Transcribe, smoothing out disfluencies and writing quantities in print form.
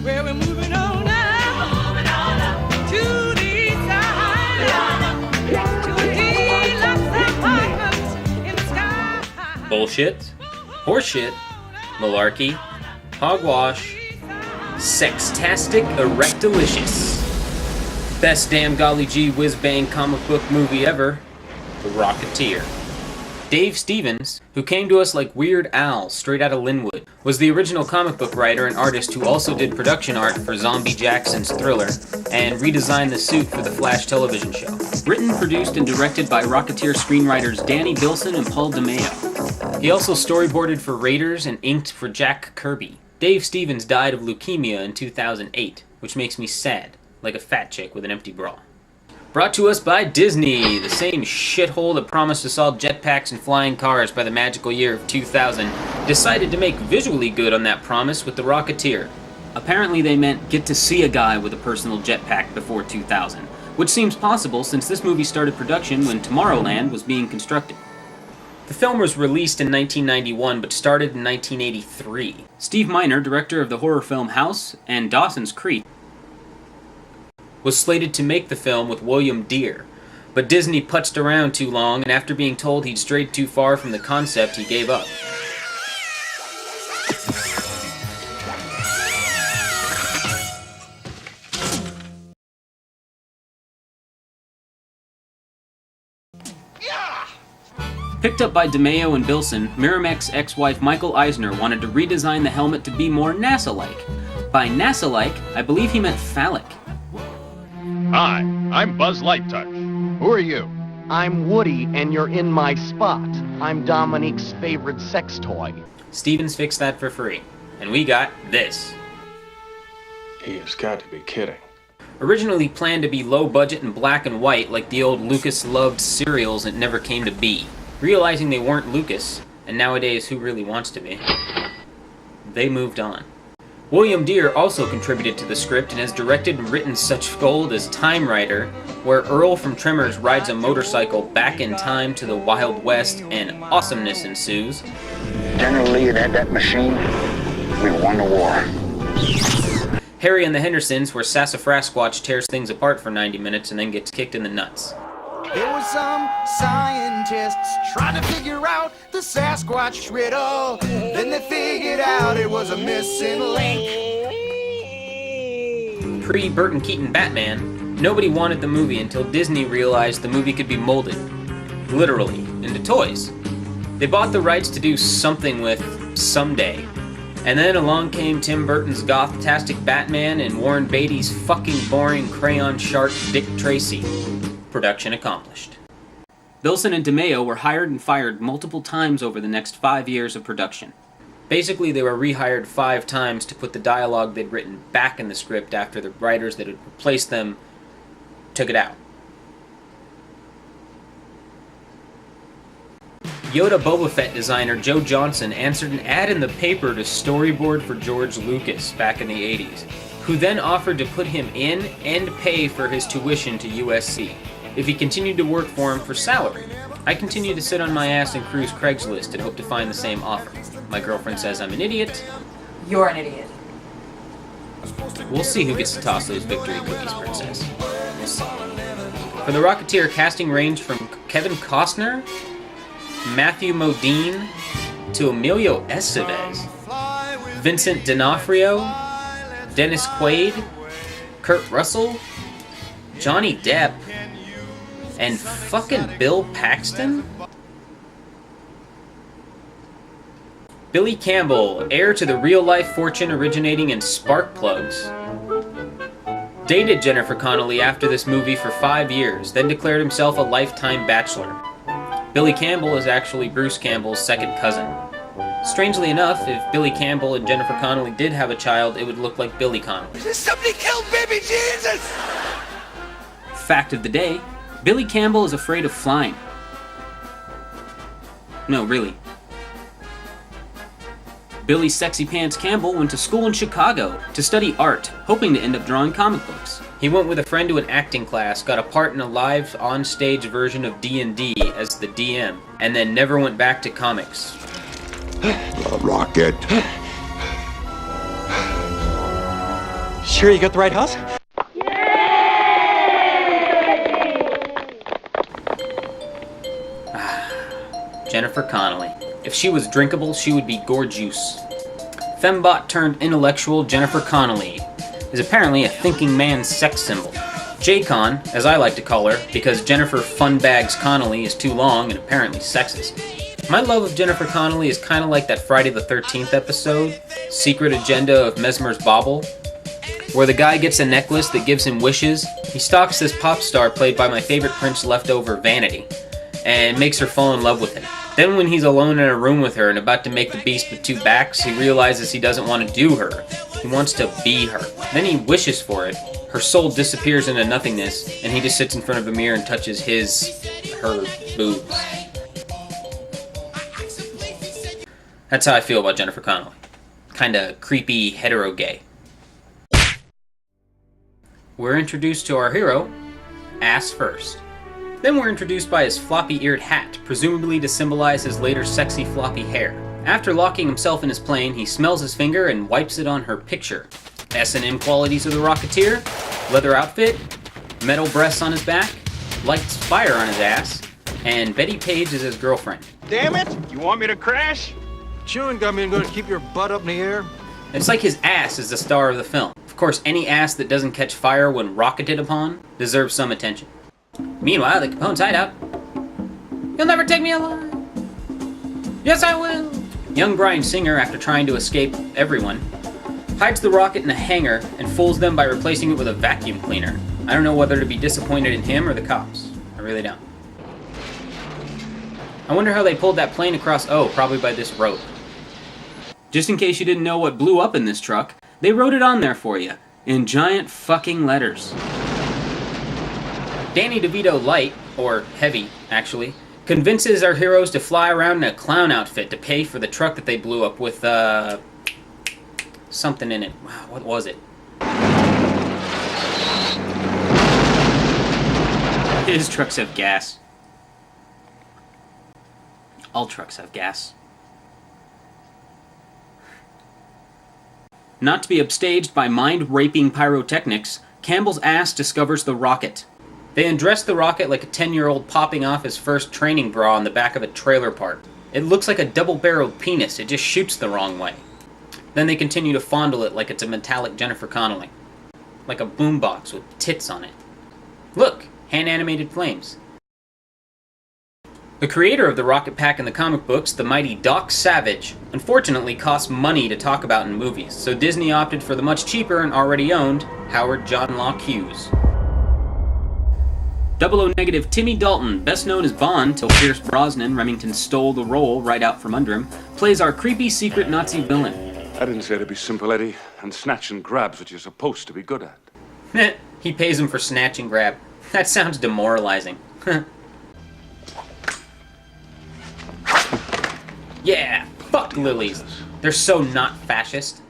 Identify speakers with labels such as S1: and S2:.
S1: Well, we're moving on now to the east side, to a deluxe apartment in the sky.
S2: Bullshit, horseshit, malarkey, hogwash, sextastic erectilicious. Best damn golly gee whiz bang comic book movie ever, The Rocketeer. Dave Stevens, who came to us like Weird Al straight out of Linwood, was the original comic book writer and artist who also did production art for Zombie Jackson's Thriller and redesigned the suit for the Flash television show. Written, produced, and directed by Rocketeer screenwriters Danny Bilson and Paul DeMeo. He also storyboarded for Raiders and inked for Jack Kirby. Dave Stevens died of leukemia in 2008, which makes me sad, like a fat chick with an empty bra. Brought to us by Disney, the same shithole that promised us all jetpacks and flying cars by the magical year of 2000, decided to make visually good on that promise with The Rocketeer. Apparently they meant get to see a guy with a personal jetpack before 2000, which seems possible since this movie started production when Tomorrowland was being constructed. The film was released in 1991 but started in 1983. Steve Miner, director of the horror film House and Dawson's Creek, was slated to make the film with William Deere, but Disney putzed around too long, and after being told he'd strayed too far from the concept, he gave up. Picked up by DeMeo and Bilson, Miramax's ex-wife Michael Eisner wanted to redesign the helmet to be more NASA-like. By NASA-like, I believe he meant phallic.
S3: Hi, I'm Buzz Lightouch. Who are you?
S4: I'm Woody, and you're in my spot. I'm Dominique's favorite sex toy.
S2: Stevens fixed that for free, and we got this.
S5: He has got to be kidding.
S2: Originally planned to be low budget and black and white like the old Lucas-loved serials, it never came to be. Realizing they weren't Lucas, and nowadays who really wants to be, they moved on. William Deere also contributed to the script and has directed and written such gold as Time Rider, where Earl from Tremors rides a motorcycle back in time to the Wild West and awesomeness ensues.
S6: General Lee had that machine, we won the war.
S2: Harry and the Hendersons, where Sassafrasquatch tears things apart for 90 minutes and then gets kicked in the nuts.
S1: There were some scientists trying to figure out the Sasquatch riddle. Then they figured out it was a missing link.
S2: Pre-Burton Keaton Batman, nobody wanted the movie until Disney realized the movie could be molded, literally, into toys. They bought the rights to do something with Someday. And then along came Tim Burton's goth-tastic Batman and Warren Beatty's fucking boring crayon shark Dick Tracy. Production accomplished. Bilson and DeMeo were hired and fired multiple times over the next 5 years of production. Basically, they were rehired 5 times to put the dialogue they'd written back in the script after the writers that had replaced them took it out. Yoda Boba Fett designer Joe Johnson answered an ad in the paper to storyboard for George Lucas back in the 80s, who then offered to put him in and pay for his tuition to USC if he continued to work for him for salary. I continue to sit on my ass and cruise Craigslist and hope to find the same offer. My girlfriend says I'm an idiot.
S7: You're an idiot.
S2: We'll see who gets to toss those victory cookies, princess. We'll see. For the Rocketeer, casting range from Kevin Costner, Matthew Modine, to Emilio Estevez, Vincent D'Onofrio, Dennis Quaid, Kurt Russell, Johnny Depp, and fucking Bill Paxton? Billy Campbell, heir to the real-life fortune originating in spark plugs, dated Jennifer Connelly after this movie for 5 years, then declared himself a lifetime bachelor. Billy Campbell is actually Bruce Campbell's second cousin. Strangely enough, if Billy Campbell and Jennifer Connelly did have a child, it would look like Billy Connelly.
S1: Somebody killed baby Jesus!
S2: Fact of the day, Billy Campbell is afraid of flying. No, really. Billy Sexy Pants Campbell went to school in Chicago to study art, hoping to end up drawing comic books. He went with a friend to an acting class, got a part in a live on-stage version of D&D as the DM, and then never went back to comics.
S6: The rocket
S7: Sure you got the right house?
S2: Jennifer Connelly. If she was drinkable, she would be gorgeous. Fembot turned intellectual Jennifer Connelly is apparently a thinking man's sex symbol. J-Con, as I like to call her, because Jennifer Funbags Connelly is too long and apparently sexist. My love of Jennifer Connelly is kind of like that Friday the 13th episode, Secret Agenda of Mesmer's Bauble, where the guy gets a necklace that gives him wishes. He stalks this pop star played by my favorite Prince leftover, Vanity, and makes her fall in love with him. Then when he's alone in a room with her and about to make the beast with two backs, he realizes he doesn't want to do her. He wants to be her. Then he wishes for it. Her soul disappears into nothingness, and he just sits in front of a mirror and touches her boobs. That's how I feel about Jennifer Connelly. Kinda creepy, hetero-gay. We're introduced to our hero, ass first. Then we're introduced by his floppy-eared hat, presumably to symbolize his later sexy floppy hair. After locking himself in his plane, he smells his finger and wipes it on her picture. S&M qualities of the Rocketeer, leather outfit, metal breasts on his back, lights fire on his ass, and Betty Page is his girlfriend.
S3: Damn it! You want me to crash?
S7: Chewing gum ain't gonna keep your butt up in the air.
S2: It's like his ass is the star of the film. Of course, any ass that doesn't catch fire when rocketed upon deserves some attention. Meanwhile, the Capone's hideout. You'll never take me alive. Yes, I will. Young Bryan Singer, after trying to escape everyone, hides the rocket in a hangar and fools them by replacing it with a vacuum cleaner. I don't know whether to be disappointed in him or the cops. I really don't. I wonder how they pulled that plane across. Oh, probably by this rope. Just in case you didn't know what blew up in this truck, they wrote it on there for you, in giant fucking letters. Danny DeVito Light, or Heavy, actually, convinces our heroes to fly around in a clown outfit to pay for the truck that they blew up with, something in it. Wow, what was it? His trucks have gas. All trucks have gas. Not to be upstaged by mind-raping pyrotechnics, Campbell's ass discovers the rocket. They undress the rocket like a 10-year-old popping off his first training bra on the back of a trailer park. It looks like a double-barreled penis, it just shoots the wrong way. Then they continue to fondle it like it's a metallic Jennifer Connelly. Like a boombox with tits on it. Look! Hand-animated flames. The creator of the rocket pack in the comic books, the mighty Doc Savage, unfortunately costs money to talk about in movies, so Disney opted for the much cheaper and already owned Howard John Locke Hughes. 00 negative Timmy Dalton, best known as Bond till Pierce Brosnan, Remington stole the role right out from under him, plays our creepy secret Nazi villain.
S8: I didn't say to be simple, Eddie, and snatch and grab's what you're supposed to be good at.
S2: He pays him for snatch and grab. That sounds demoralizing. Yeah, fuck lilies. They're so not fascist.